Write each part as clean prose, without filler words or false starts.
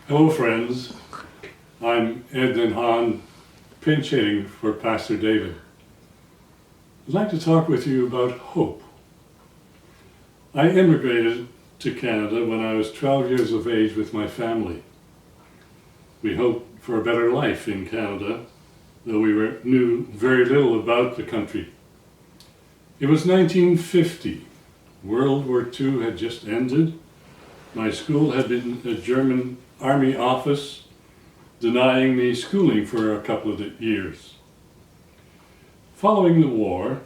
Hello friends, I'm Ed and Han, pinch hitting for Pastor David. I'd like to talk with you about hope. I immigrated to Canada when I was 12 years of age with my family. We hoped for a better life in Canada, though we knew very little about the country. It was 1950. World War II had just ended. My school had been a German Army office, denying me schooling for a couple of years. Following the war,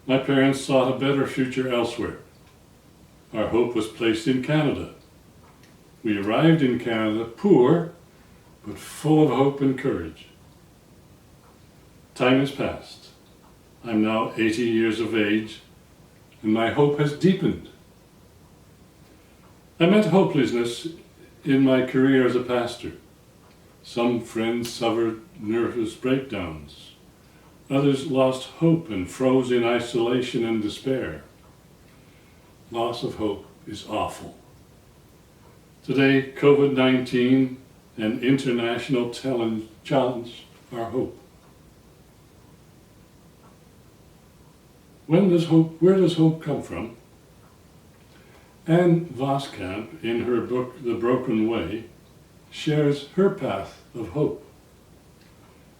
my parents sought a better future elsewhere. Our hope was placed in Canada. We arrived in Canada poor, but full of hope and courage. Time has passed. I'm now 80 years of age, and my hope has deepened. I met hopelessness in my career as a pastor. Some friends suffered nervous breakdowns. Others lost hope and froze in isolation and despair. Loss of hope is awful. Today, COVID-19 and international challenge our hope. Where does hope come from? Anne Voskamp, in her book The Broken Way, shares her path of hope.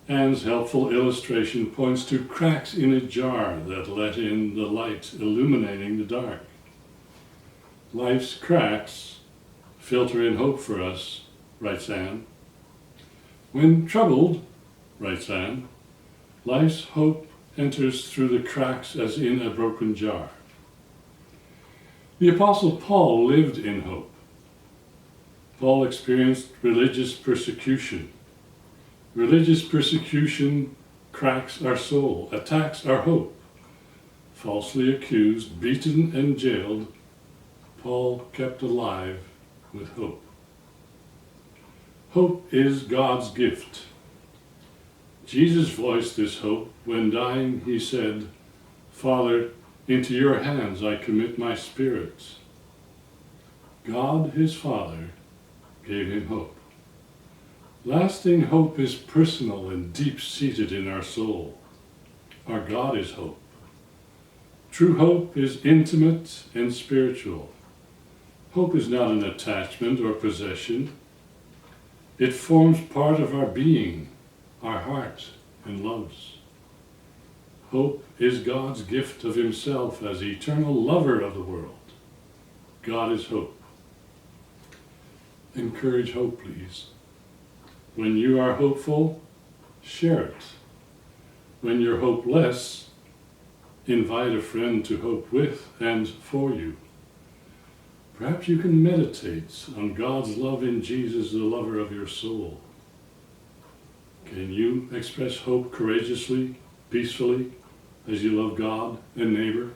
Anne's helpful illustration points to cracks in a jar that let in the light, illuminating the dark. Life's cracks filter in hope for us, writes Anne. When troubled, writes Anne, life's hope enters through the cracks as in a broken jar. The Apostle Paul lived in hope. Paul experienced religious persecution. Religious persecution cracks our soul, attacks our hope. Falsely accused, beaten, and jailed, Paul kept alive with hope. Hope is God's gift. Jesus voiced this hope when dying. He said, "Father, into your hands I commit my spirit." God, his Father, gave him hope. Lasting hope is personal and deep-seated in our soul. Our God is hope. True hope is intimate and spiritual. Hope is not an attachment or possession. It forms part of our being, our heart, and loves. Hope is God's gift of himself as eternal lover of the world. God is hope. Encourage hope, please. When you are hopeful, share it. When you're hopeless, invite a friend to hope with and for you. Perhaps you can meditate on God's love in Jesus, the lover of your soul. Can you express hope courageously, peacefully, as you love God and neighbor?